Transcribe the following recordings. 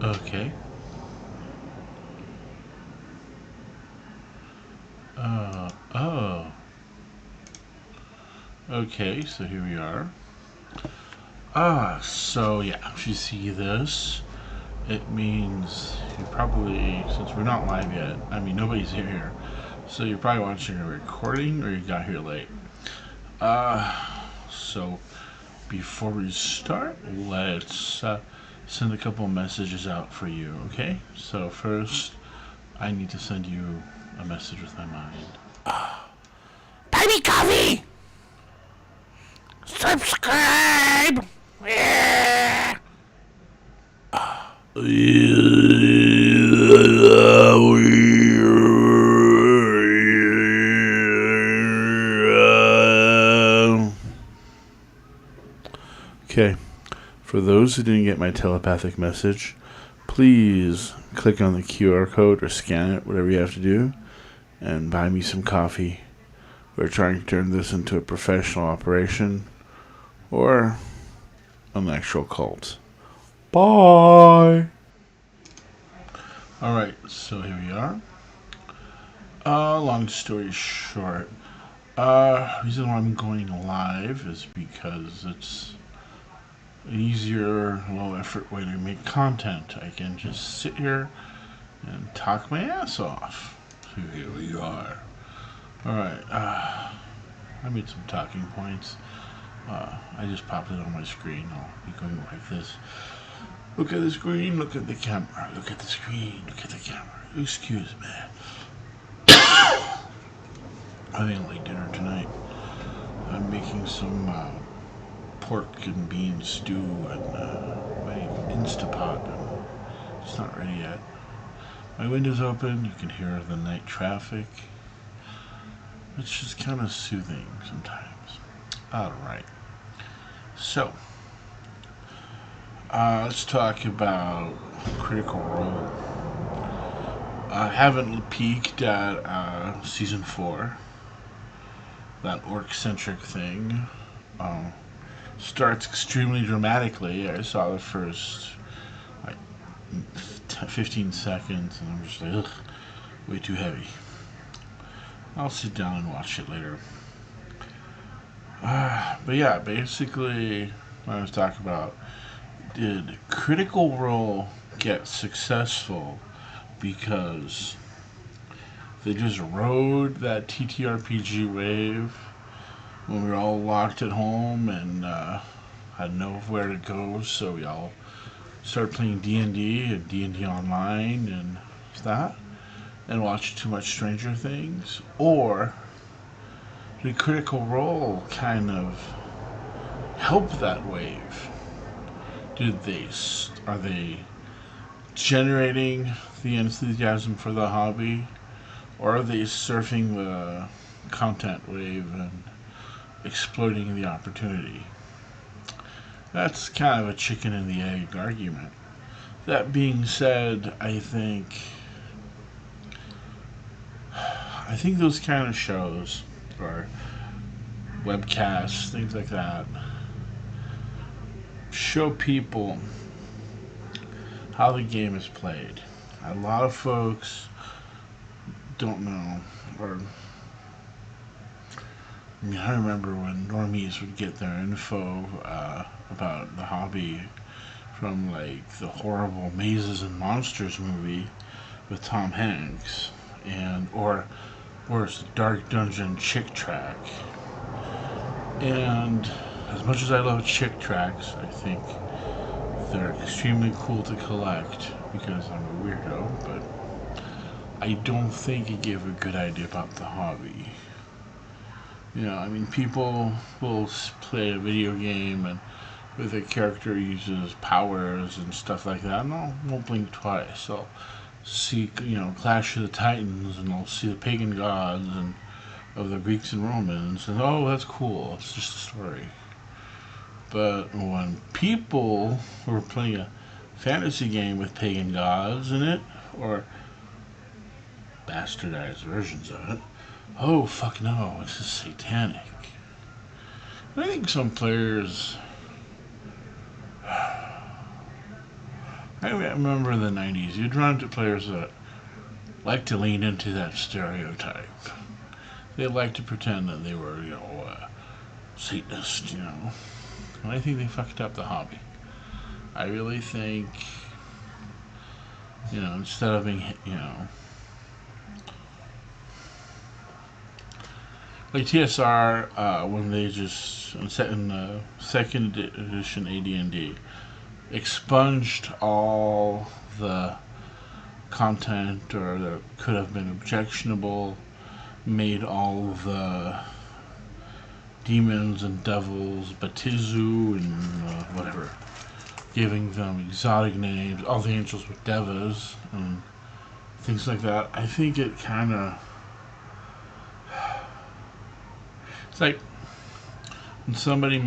Okay. Oh. Okay, so here we are. So yeah, if you see this, it means you probably, since we're not live yet, I mean, nobody's here, so you're probably watching a recording or you got here late. So before we start, let's send a couple messages out for you, okay? So first, I need to send you a message with my mind. Buy me coffee! Subscribe! Yeah. Okay, for those who didn't get my telepathic message, please click on the QR code or scan it, whatever you have to do, and buy me some coffee. We're trying to turn this into a professional operation or an actual cult. Bye! Alright, so here we are. Long story short, reason why I'm going live is because it's an easier, low effort way to make content. I can just sit here and talk my ass off. So here we are. Alright, I made some talking points. I just popped it on my screen. I'll be going like this. Look at the screen, look at the camera. Look at the screen, look at the camera. Excuse me. I think I'll eat dinner tonight. I'm making some pork and bean stew and my Instapot. It's not ready yet. My window's open. You can hear the night traffic. It's just kind of soothing sometimes. Alright. So, let's talk about Critical Role. I haven't peeked at Season 4. That orc-centric thing. Starts extremely dramatically. I saw the first like 15 seconds and I'm just like, ugh, way too heavy. I'll sit down and watch it later. But yeah, basically, what I was talking about, did Critical Role get successful because they just rode that TTRPG wave when we were all locked at home and had nowhere to go, so we all started playing D&D and D&D Online and that, and watched too much Stranger Things? Or did Critical Role kind of help that wave? Are they generating the enthusiasm for the hobby, or are they surfing the content wave and exploiting the opportunity? That's kind of a chicken and the egg argument. That being said, I think those kind of shows or webcasts, things like that, show people how the game is played. A lot of folks don't know, or I remember when normies would get their info about the hobby from like the horrible Mazes and Monsters movie with Tom Hanks, and or worse, Dark Dungeon Chick Track. And as much as I love Chick Tracks, I think they're extremely cool to collect because I'm a weirdo, but I don't think it gave a good idea about the hobby. You know, I mean, people will play a video game and with a character uses powers and stuff like that, and I won't blink twice. I'll see, Clash of the Titans, and I'll see the pagan gods and of the Greeks and Romans, and oh, that's cool. It's just a story. But when people were playing a fantasy game with pagan gods in it, or bastardized versions of it, oh fuck no, this is satanic. And I think some players I remember in the 90s, you'd run into players that like to lean into that stereotype. They like to pretend that they were, Satanist, And I think they fucked up the hobby. I really think, instead of being, like TSR, when they just, in second edition AD&D, expunged all the content or that could have been objectionable, made all the demons and devils Batizu and whatever, giving them exotic names, all the angels were devas and things like that. I think it kind of, it's like when somebody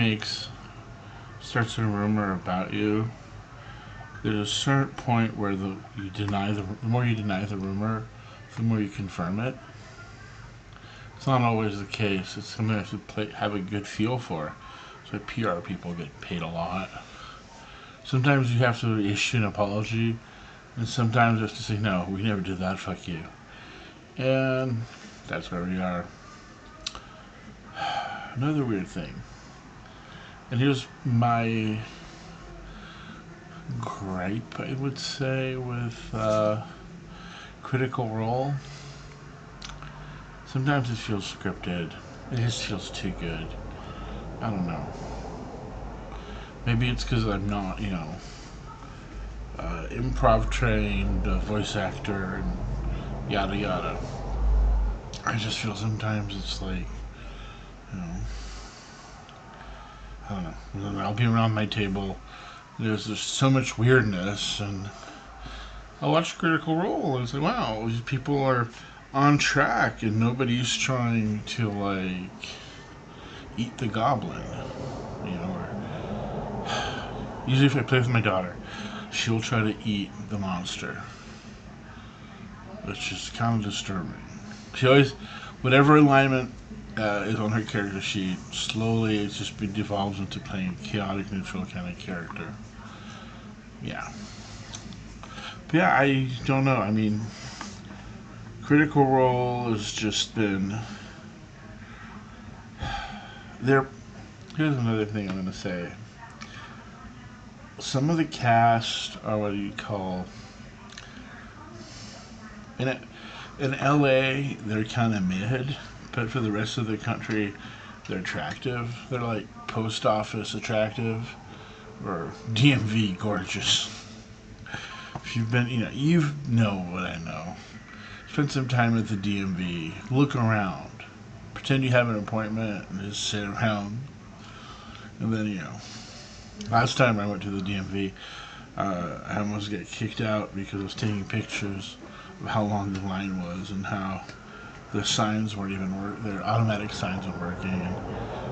starts a rumor about you, there's a certain point where the more you deny the rumor, the more you confirm it. It's not always the case. It's something you have to have a good feel for. So PR people get paid a lot. Sometimes you have to issue an apology, and sometimes you have to say, no, we never did that, fuck you. And that's where we are. Another weird thing. And here's my gripe, I would say, with Critical Role. Sometimes it feels scripted. It just feels too good. I don't know. Maybe it's because I'm not, improv trained, voice actor, and yada yada. I just feel sometimes it's like, I don't know. I'll be around my table. There's just so much weirdness, and I watch Critical Role, and it's like, wow, these people are on track, and nobody's trying to, eat the goblin, or usually if I play with my daughter, she'll try to eat the monster, which is kind of disturbing. She always, whatever alignment is on her character sheet, slowly it just devolves into playing a chaotic neutral kind of character. Yeah. But yeah, I don't know. I mean, Critical Role has just been there. Here's another thing I'm going to say. Some of the cast are what you call in LA. They're kind of mid, but for the rest of the country, they're attractive. They're like post office attractive, or DMV gorgeous. If you've been, you know what I know. Spend some time at the DMV. Look around. Pretend you have an appointment and just sit around. And then, last time I went to the DMV, I almost got kicked out because I was taking pictures of how long the line was and how the signs weren't even working. Their automatic signs weren't working. And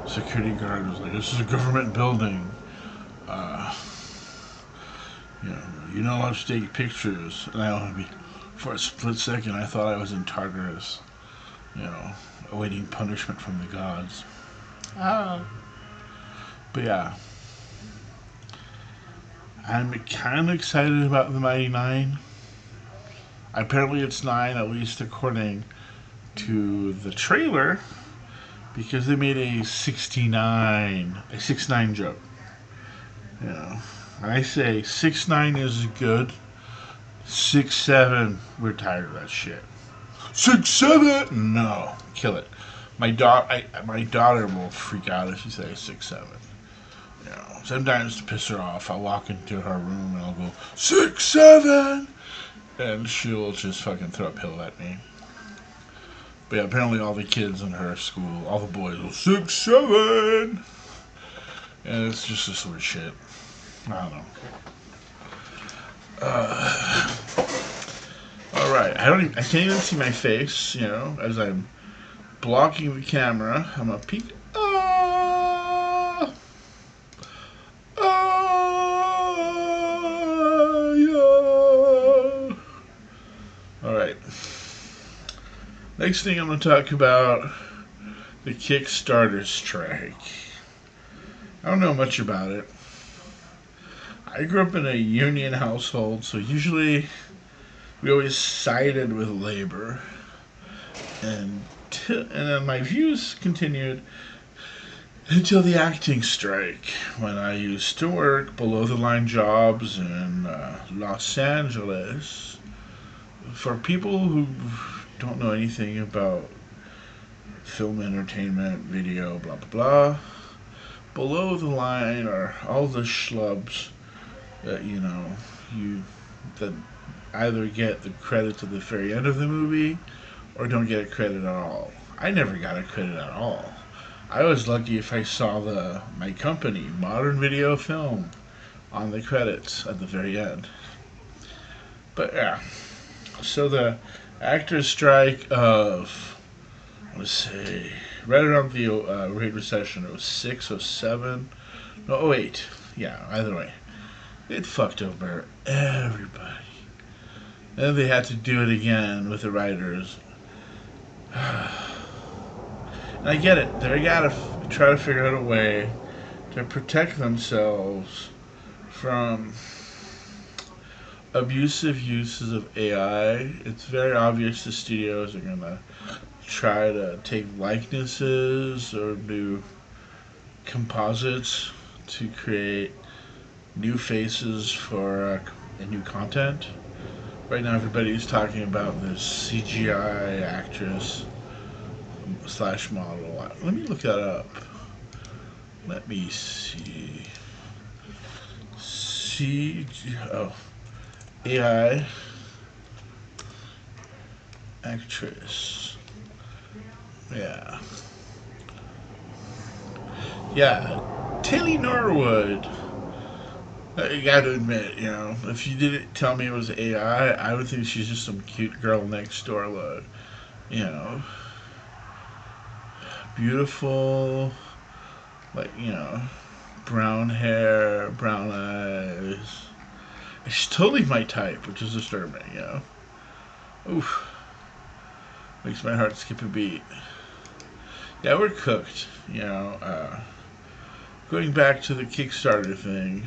security guard was like, this is a government building. You're not allowed to take pictures. And for a split second, I thought I was in Tartarus, awaiting punishment from the gods. But yeah, I'm kind of excited about the Mighty Nein. Apparently it's 9, at least according to the trailer, because they made a 6-9 joke. I say 6-9 is good. 6-7, we're tired of that shit. 6-7, no, kill it. My daughter will freak out if you say 6-7. Sometimes to piss her off, I'll walk into her room and I'll go 6-7, and she'll just fucking throw a pillow at me. But yeah, apparently all the kids in her school, all the boys will 6-7, and it's just this weird shit. I don't know. All right, I can't even see my face, as I'm blocking the camera. I'm gonna peek. Yeah. All right. Next thing I'm gonna talk about, the Kickstarter strike. I don't know much about it. I grew up in a union household, so usually we always sided with labor, and then my views continued until the acting strike, when I used to work below the line jobs in Los Angeles. For people who don't know anything about film entertainment, video, blah blah blah, below the line are all the schlubs that you that either get the credit at the very end of the movie or don't get a credit at all. I never got a credit at all. I was lucky if I saw my company, Modern Video Film, on the credits at the very end. But yeah, so the actors' strike of, let's say, right around the Great Recession, it was 06, 07, no, 08, yeah, either way, it fucked over everybody. Then they had to do it again with the writers. And I get it. They gotta try to figure out a way to protect themselves from abusive uses of AI. It's very obvious the studios are gonna try to take likenesses or do composites to create new faces for new content. Right now, everybody's talking about this CGI actress / model. Let me look that up. Let me see. AI actress. Yeah. Tilly Norwood. You gotta admit, if you didn't tell me it was AI, I would think she's just some cute girl next door look. Beautiful, like, brown hair, brown eyes. She's totally my type, which is disturbing, Oof. Makes my heart skip a beat. Yeah, we're cooked, Going back to the Kickstarter thing,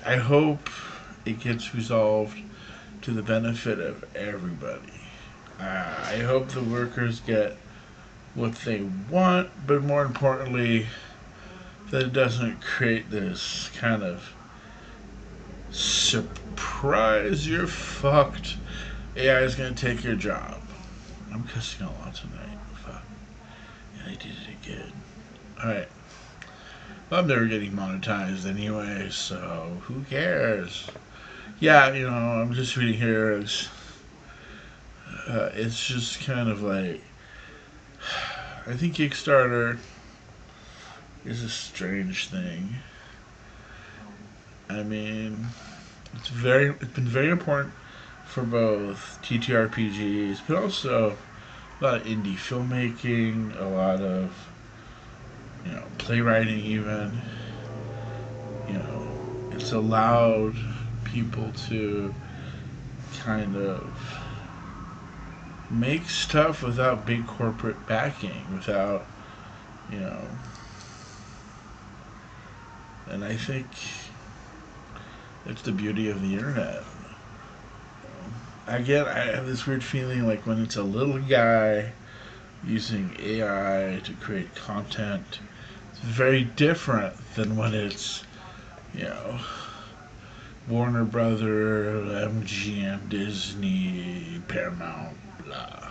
I hope it gets resolved to the benefit of everybody. I hope the workers get what they want, but more importantly, that it doesn't create this kind of surprise, you're fucked, AI is going to take your job. I'm cussing a lot tonight. Fuck. And I did it again. Alright. Well, I'm never getting monetized anyway, so who cares? Yeah, I'm just reading here. It's just kind of like, I think Kickstarter is a strange thing. I mean, it's been very important for both TTRPGs, but also a lot of indie filmmaking, a lot of playwriting even. It's allowed people to kind of make stuff without big corporate backing, without, and I think it's the beauty of the internet. I have this weird feeling like when it's a little guy using AI to create content, it's very different than when it's, Warner Brother, MGM, Disney, Paramount, blah,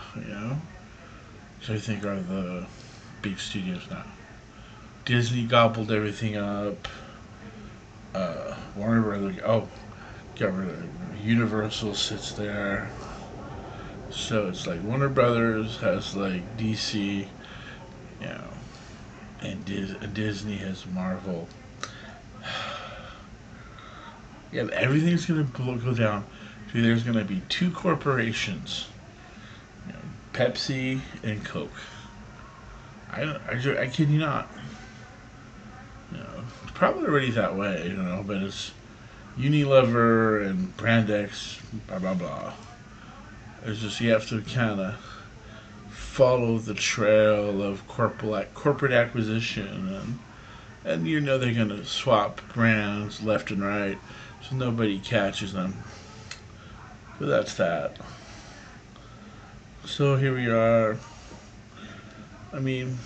which I think are the big studios now. Disney gobbled everything up. Warner Brother, got rid of it. Universal sits there. So it's like Warner Brothers has like DC, and Disney has Marvel. Yeah, everything's gonna go down to there's gonna be two corporations, Pepsi and Coke. I kid you not. It's probably already that way, but it's Unilever and Brand X, blah blah blah. It's just you have to kind of follow the trail of corporate acquisition, and you know they're gonna swap brands left and right, so nobody catches them. So that's that. So here we are. I mean,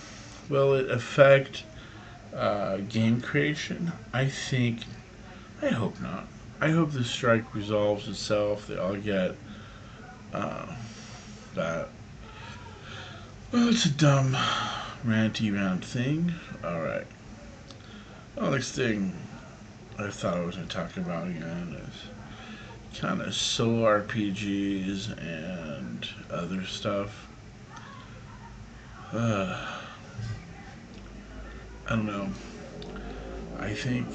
will it affect game creation? I hope not. I hope the strike resolves itself. They all get that. Well, it's a dumb, ranty rant thing. Alright. Well, next thing I thought I was going to talk about again is kind of solo RPGs and other stuff. I don't know. I think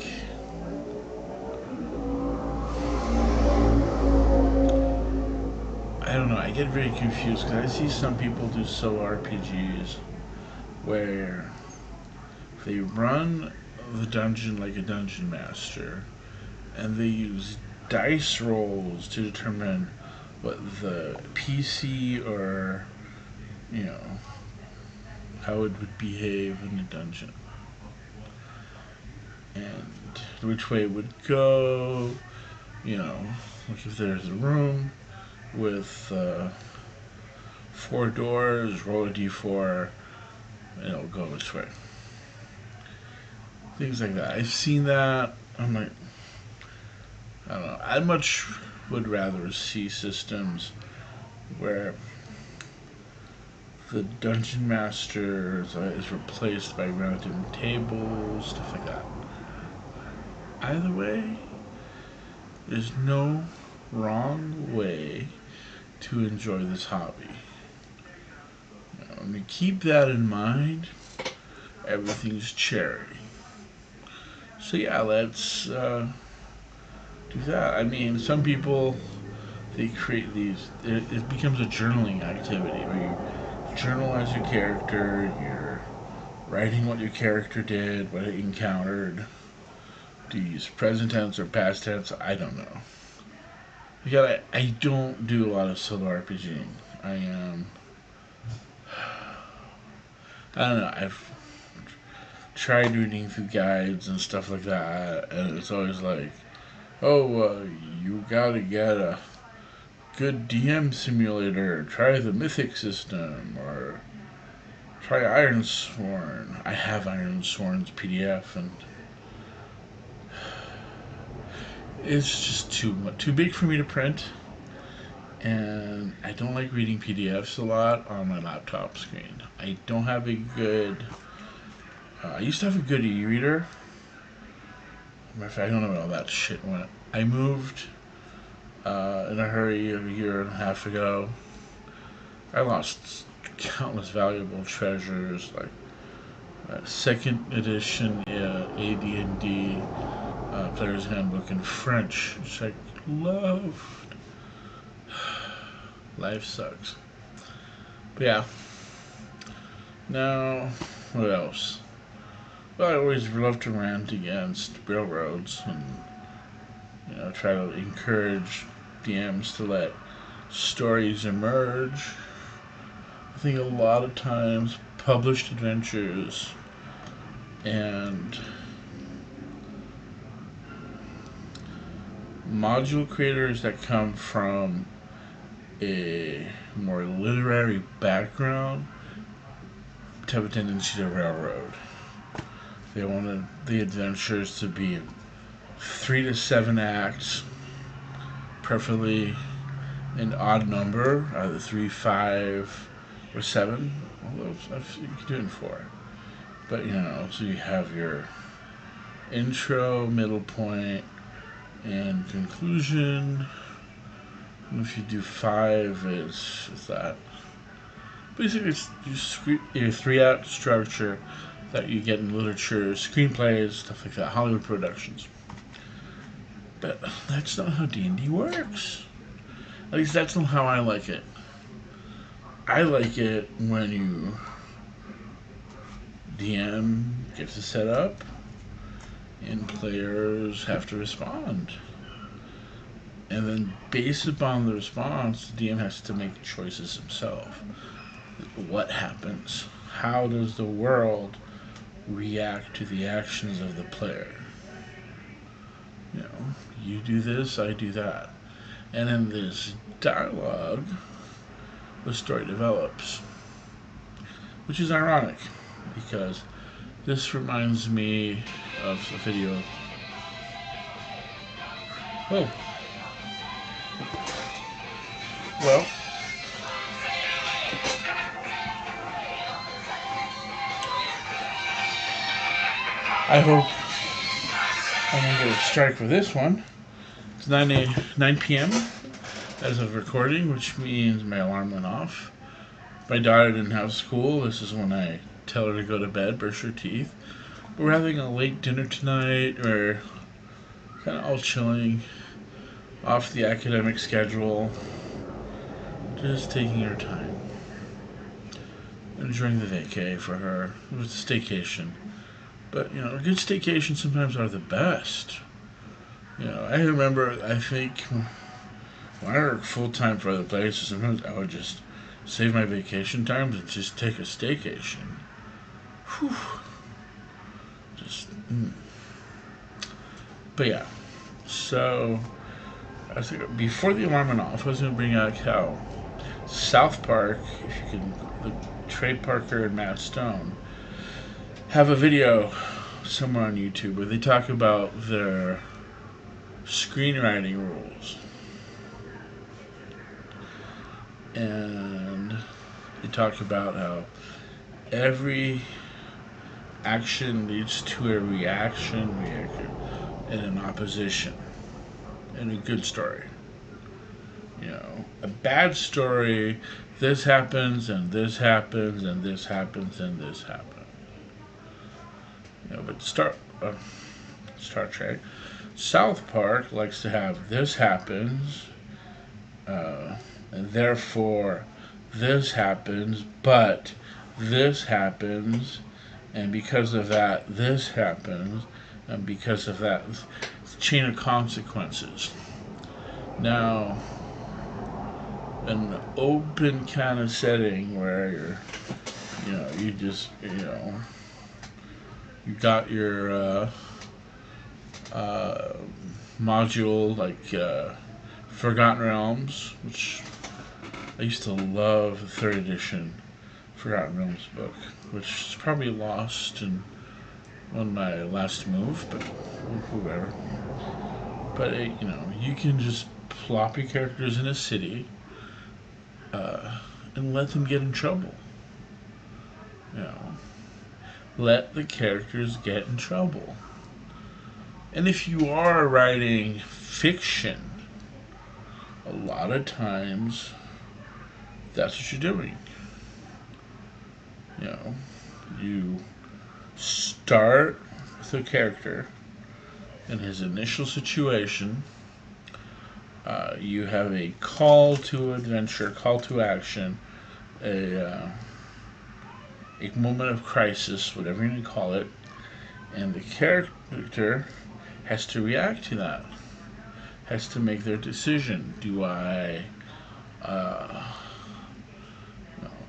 I don't know. I get very confused because I see some people do solo RPGs where they run the dungeon like a dungeon master, and they use dice rolls to determine what the PC or, you know, how it would behave in the dungeon and which way it would go. You know, like if there's a room with 4 doors, roll a d4 and it'll go this way. Things like that. I've seen that. I'm like, I don't know. I much would rather see systems where the dungeon master is replaced by random tables, stuff like that. Either way, there's no wrong way to enjoy this hobby. When you keep that in mind, everything's cherry. So yeah, let's do that. I mean, some people, they create these, it becomes a journaling activity where you journalize your character, you're writing what your character did, what it encountered. Do you use present tense or past tense? I don't know. Because I don't do a lot of solo RPGing. I don't know, I've tried reading through guides and stuff like that, and it's always like, you gotta get a good DM simulator, try the Mythic system, or try Ironsworn. I have Ironsworn's PDF, and it's just too big for me to print, and I don't like reading PDFs a lot on my laptop screen. I don't have a good... I used to have a good e-reader. Matter of fact, I don't know where all that shit went. I moved in a hurry a year and a half ago. I lost countless valuable treasures, like second edition AD&D Player's Handbook in French, which I loved. Life sucks. But yeah. Now, what else? Well, I always love to rant against railroads and, try to encourage DMs to let stories emerge. I think a lot of times published adventures and module creators that come from a more literary background have a tendency to railroad. They wanted the adventures to be in 3 to 7 acts, preferably an odd number, either 3, 5, or 7. Although you can do it in 4. But so you have your intro, middle point, and conclusion. And if you do 5, it's that. Basically, it's your 3-act structure that you get in literature, screenplays, stuff like that, Hollywood productions. But that's not how D&D works. At least that's not how I like it. I like it when you DM gets to set up and players have to respond. And then based upon the response, the DM has to make choices himself. what happens? How does the world react to the actions of the player? You know, you do this, I do that. And in this dialogue, the story develops. Which is ironic, because this reminds me of a video. Oh. Well. I hope I don't get a strike for this one. It's 9 p.m. as of recording, which means my alarm went off. My daughter didn't have school. This is when I tell her to go to bed, brush her teeth. We're having a late dinner tonight. We're kind of all chilling off the academic schedule. Just taking her time. Enjoying the vacay for her. It was a staycation. But, you know, a good staycation sometimes are the best. You know, I remember, I think, when I worked full-time for other places, sometimes I would just save my vacation times and just take a staycation. Whew. Just, But yeah, so, I was thinking, before the alarm went off, I was going to bring out how South Park, if you can, Trey Parker and Matt Stone, have a video somewhere on YouTube where they talk about their screenwriting rules. And they talk about how every action leads to a reaction and an opposition in a good story. You know, a bad story, this happens and this happens and this happens and this happens. You know, but Star Trek, South Park likes to have this happens, and therefore this happens, but this happens, and because of that, this happens, and because of that, it's a chain of consequences. Now, an open kind of setting where you're, you know, you just, you know, you got your module like Forgotten Realms, which I used to love the 3rd edition Forgotten Realms book, which is probably lost in on my last move, but whoever. But you know, you can just plop your characters in a city and let them get in trouble. You know, let the characters get in trouble. And if you are writing fiction, a lot of times that's what you're doing. You know, you start with a character in his initial situation. You have a call to adventure, call to action, a moment of crisis, whatever you want to call it, and the character has to react to that, has to make their decision. Do I, no.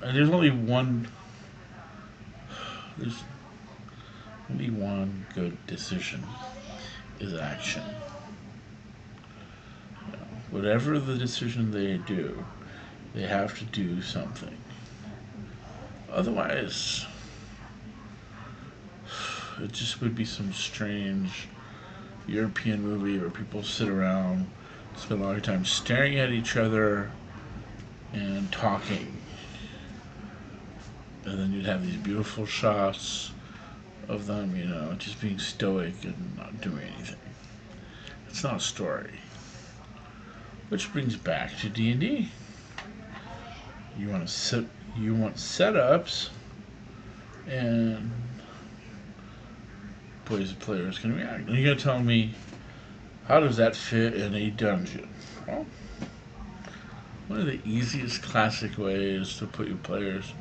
And there's only one good decision, is action. You know, whatever the decision they do, they have to do something. Otherwise, it just would be some strange European movie where people sit around, spend a lot of time staring at each other and talking. And then you'd have these beautiful shots of them, you know, just being stoic and not doing anything. It's not a story. Which brings back to D&D. You want setups, and boys and players can react. And you're gonna tell me, how does that fit in a dungeon? Well, one of the easiest classic ways to put your players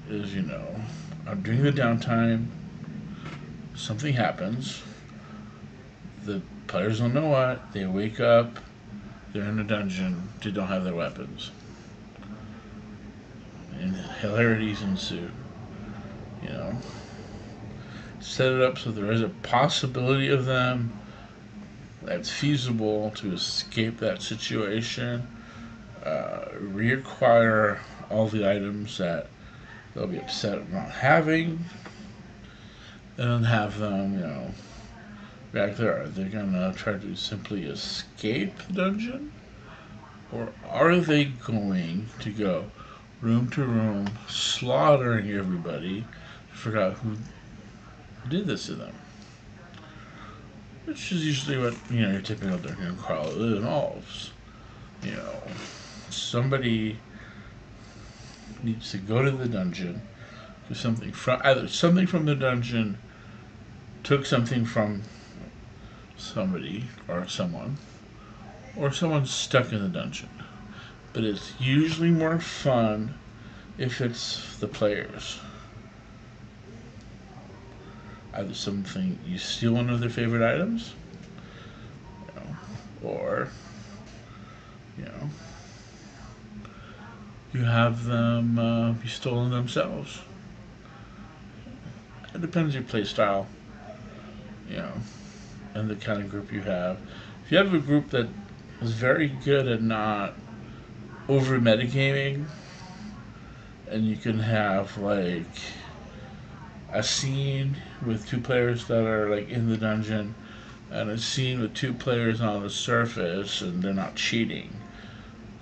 is, you know, during the downtime, something happens, the players don't know what, they wake up, they're in a dungeon, they don't have their weapons. and hilarities ensue. You know, set it up so there is a possibility of them that's feasible to escape that situation. Reacquire all the items that they'll be upset at not having, and then have them, back there. Are they gonna try to simply escape the dungeon? Or are they going to go room to room, slaughtering everybody to figure out who did this to them? Which is usually what, your typical dungeon crawl involves. Somebody needs to go to the dungeon, do something either something from the dungeon took something from somebody or someone, or someone's stuck in the dungeon. But it's usually more fun if it's the players. Either something you steal one of their favorite items, or you have them be stolen themselves. It depends on your play style, and the kind of group you have. If you have a group that is very good at not over metagaming, and you can have like a scene with 2 players that are like in the dungeon, and a scene with 2 players on the surface, and they're not cheating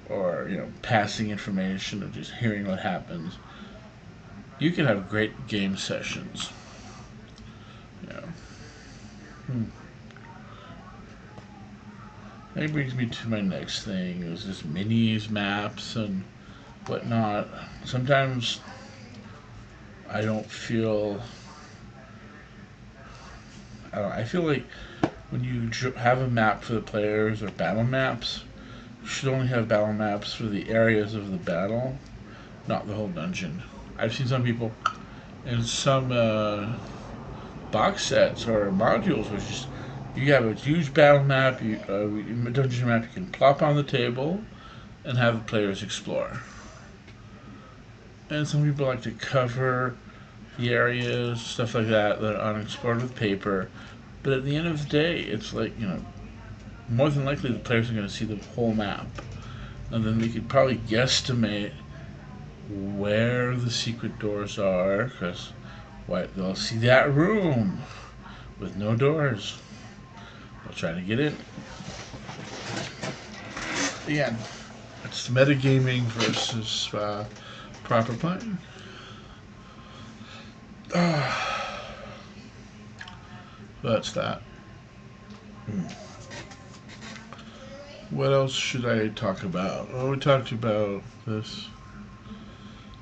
or passing information or just hearing what happens. You can have great game sessions. That brings me to my next thing, is just minis, maps, and whatnot. Sometimes I feel like when you have a map for the players, or battle maps, you should only have battle maps for the areas of the battle, not the whole dungeon. I've seen some people in some box sets or modules which just, you have a huge battle map, a dungeon map you can plop on the table and have the players explore. And some people like to cover the areas, stuff like that are unexplored with paper. But at the end of the day, it's like, more than likely the players are going to see the whole map. And then they could probably guesstimate where the secret doors are, because they'll see that room with no doors. They'll try to get in. Again, it's metagaming versus proper playing. That's that. What else should I talk about? Oh, we talked about this.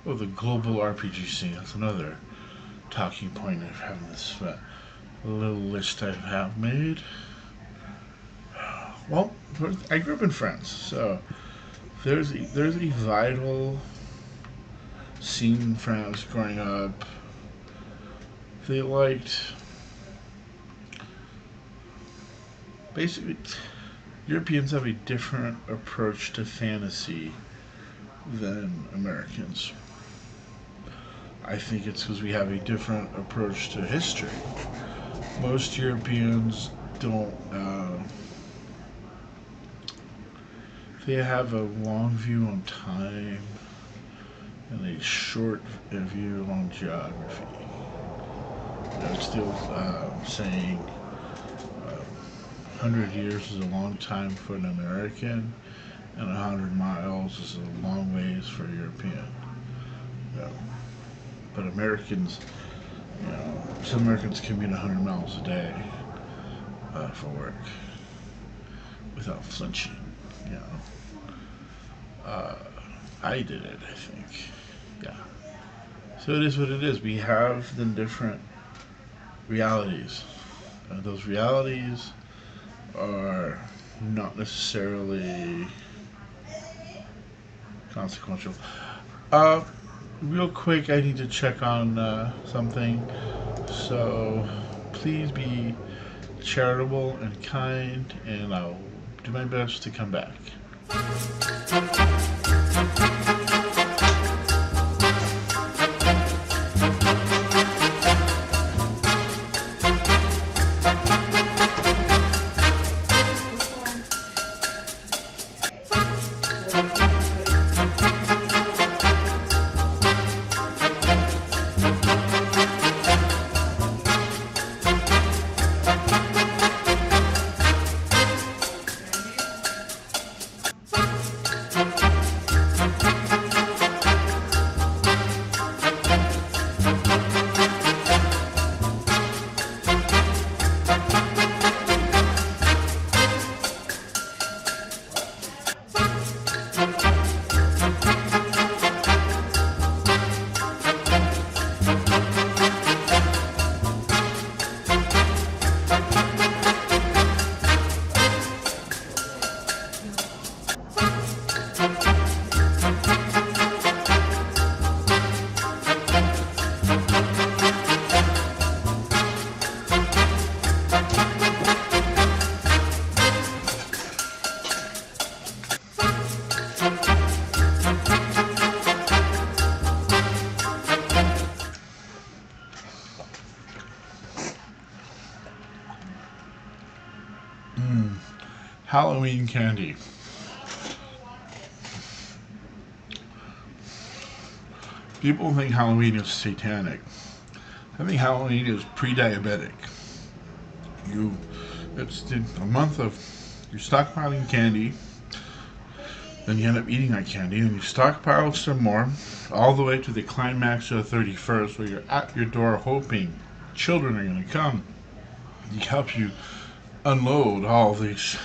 Oh, the global RPG scene. That's another talking point of having this little list I have made. Well, I grew up in France, so there's a vital scene in France growing up. They liked, basically, Europeans have a different approach to fantasy than Americans. I think it's because we have a different approach to history. Most Europeans don't, they have a long view on time and a short view on geography. It's still saying 100 years is a long time for an American, and 100 miles is a long ways for a European. But Americans, some Americans commute 100 miles a day for work without flinching. I did it, I think. Yeah. So it is what it is. We have the different realities. Those realities are not necessarily consequential. Real quick, I need to check on something. So please be charitable and kind, and I'll do my best to come back. Halloween candy. People think Halloween is satanic. I think Halloween is pre-diabetic. It's a month of you're stockpiling candy, then you end up eating that candy, and you stockpile some more, all the way to the climax of the 31st, where you're at your door hoping children are going to come. They help you unload all these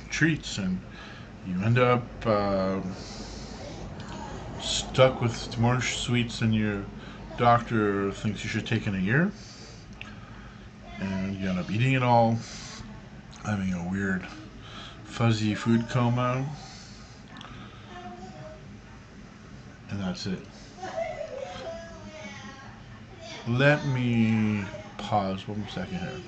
treats, and you end up stuck with more sweets than your doctor thinks you should take in a year, and you end up eating it all, having a weird fuzzy food coma, and that's it. Let me pause 1 second here.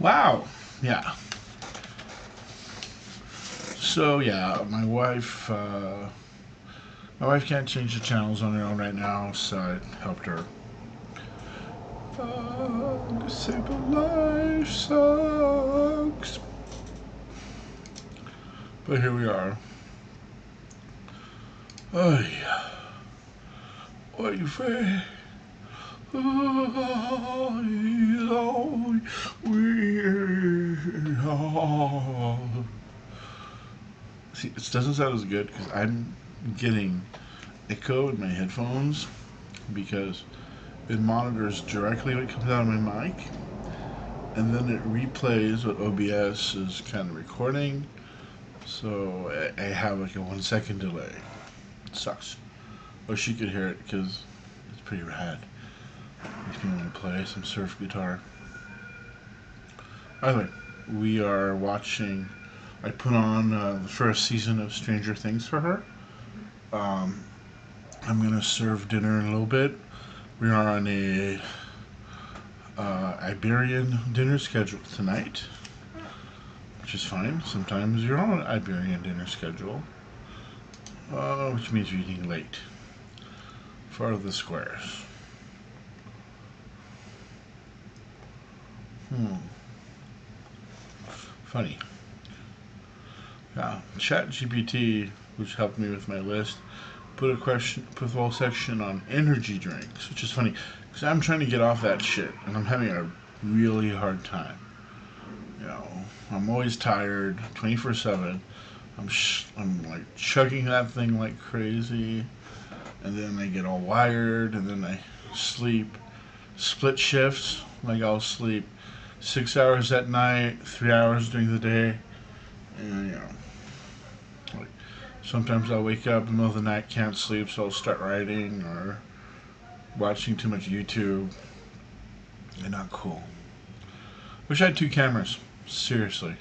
Wow. Yeah. So yeah, my wife can't change the channels on her own right now, so I helped her. Disabled life sucks. But here we are. Oh yeah. What you say? See, it doesn't sound as good because I'm getting echo in my headphones because it monitors directly what comes out of my mic, and then it replays what OBS is kind of recording. So I have like a 1 second delay. It sucks. Wish you could hear it because it's pretty rad. Makes me want to play some surf guitar. Either way, we are watching. I put on the first season of Stranger Things for her. I'm gonna serve dinner in a little bit. We are on a Iberian dinner schedule tonight, which is fine. Sometimes you're on an Iberian dinner schedule, which means you're eating late. For the squares. Funny. Yeah, ChatGPT, which helped me with my list, put a whole section on energy drinks, which is funny because I'm trying to get off that shit and I'm having a really hard time. You know, I'm always tired, 24/7. I'm like chugging that thing like crazy, and then I get all wired, and then I sleep split shifts. Like I'll sleep 6 hours at night, 3 hours during the day, and you know. Like, sometimes I'll wake up in the middle of the night, can't sleep, so I'll start writing or watching too much YouTube. They're not cool. Wish I had 2 cameras, seriously,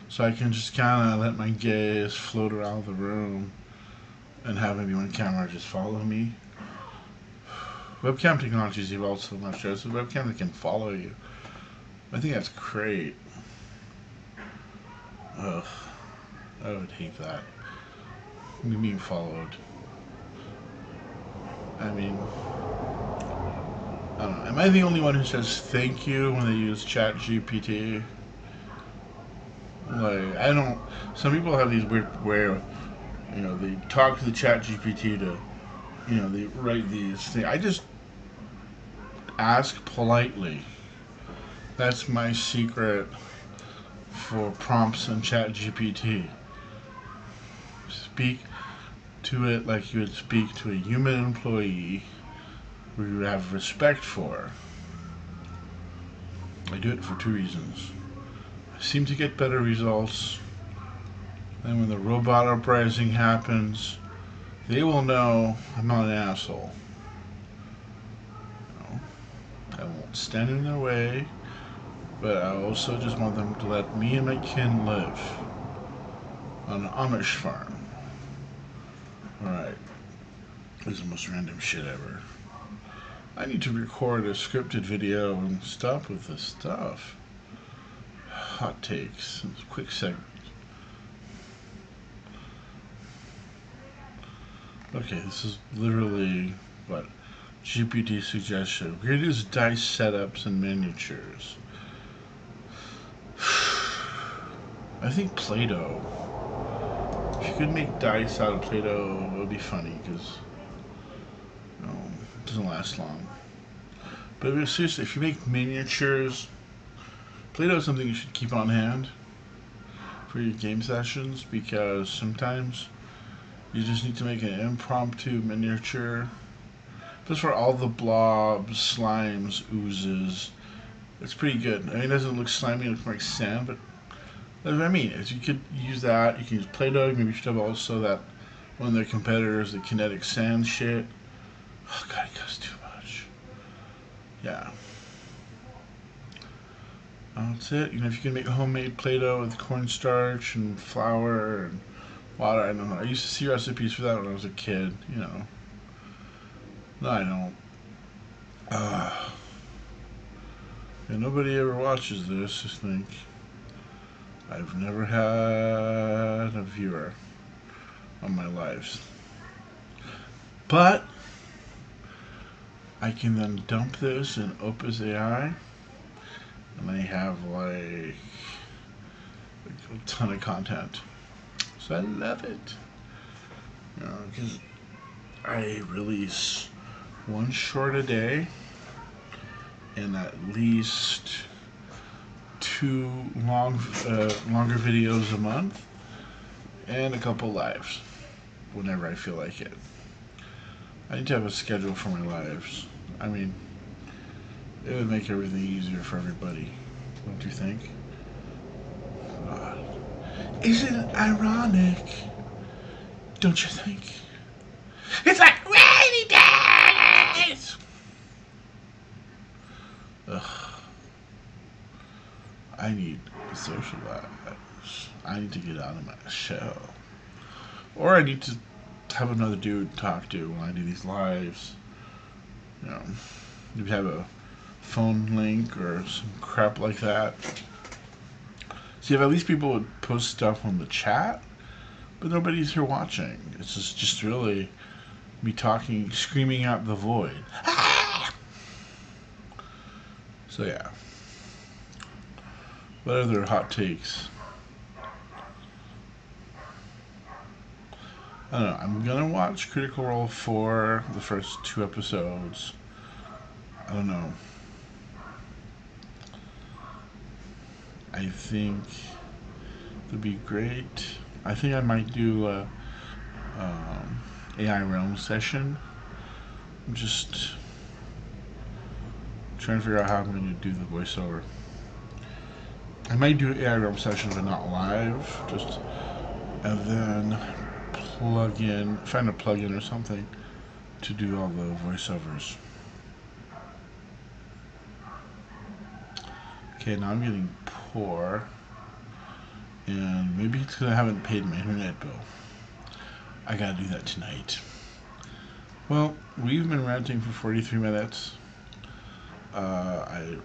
so I can just kind of let my gaze float around the room and have maybe one camera just follow me. Webcam technology has evolved so much. There's a webcam that can follow you. I think that's great. Ugh. I would hate that. Me being followed. I mean, I don't know. Am I the only one who says thank you when they use ChatGPT? Like, I don't. Some people have these weird way of, you know, they talk to the ChatGPT to, you know, they write these things. I just ask politely. That's my secret for prompts in ChatGPT. Speak to it like you would speak to a human employee who you have respect for. I do it for 2 reasons. I seem to get better results, and when the robot uprising happens, they will know I'm not an asshole. You know, I won't stand in their way, but I also just want them to let me and my kin live on an Amish farm. Alright. This is the most random shit ever. I need to record a scripted video and stop with this stuff. Hot takes. Quick segment. Okay, this is literally what GPT suggestion. Greatest dice setups and miniatures. I think Play-Doh. If you could make dice out of Play-Doh, it would be funny because, you know, it doesn't last long. But seriously, if you make miniatures, Play-Doh is something you should keep on hand for your game sessions because sometimes you just need to make an impromptu miniature. Just for all the blobs, slimes, oozes. It's pretty good. I mean, it doesn't look slimy, it looks more like sand, but that's what I mean. Is you could use that. You can use Play-Doh. Maybe you should have also that one of their competitors, the kinetic sand shit. Oh god, it costs too much. Yeah. That's it. You know, if you can make homemade Play-Doh with cornstarch and flour and water, I don't know. I used to see recipes for that when I was a kid. You know. No, I don't. And nobody ever watches this. Just think. I've never had a viewer on my lives. But I can then dump this in Opus AI, and I have like a ton of content. So I love it. You know, because I release 1 short a day and at least 2 longer videos a month, and a couple lives whenever I feel like it. I need to have a schedule for my lives. I mean, it would make everything easier for everybody, don't you think? God. Isn't it ironic? Don't you think? It's like rainy days! Ugh. I need to socialize. I need to get out of my shell. Or I need to have another dude to talk to when I do these lives. You know, maybe have a phone link or some crap like that. See, if at least people would post stuff on the chat, but nobody's here watching. It's just really me talking, screaming out the void. Ah! So yeah. What other hot takes? I don't know. I'm gonna watch Critical Role 4, the first 2 episodes. I don't know. I think it'd be great. I think I might do a AI Realm session. I'm just trying to figure out how I'm going to do the voiceover. I might do an AI Realm session, but not live. Just and then find a plugin or something to do all the voiceovers. Okay, now I'm getting poor, and maybe it's because I haven't paid my internet bill. I gotta do that tonight. Well, we've been ranting for 43 minutes. I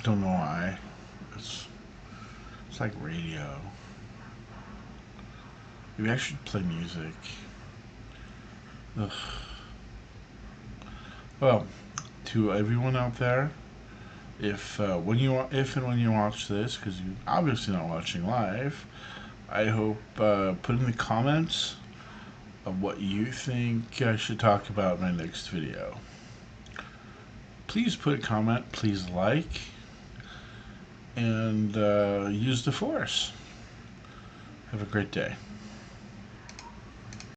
don't know why. It's like radio. Maybe I should play music. Ugh. Well, to everyone out there, if and when you watch this, because you're obviously not watching live, I hope put in the comments of what you think I should talk about in my next video. Please put a comment, please like, and use the force. Have a great day.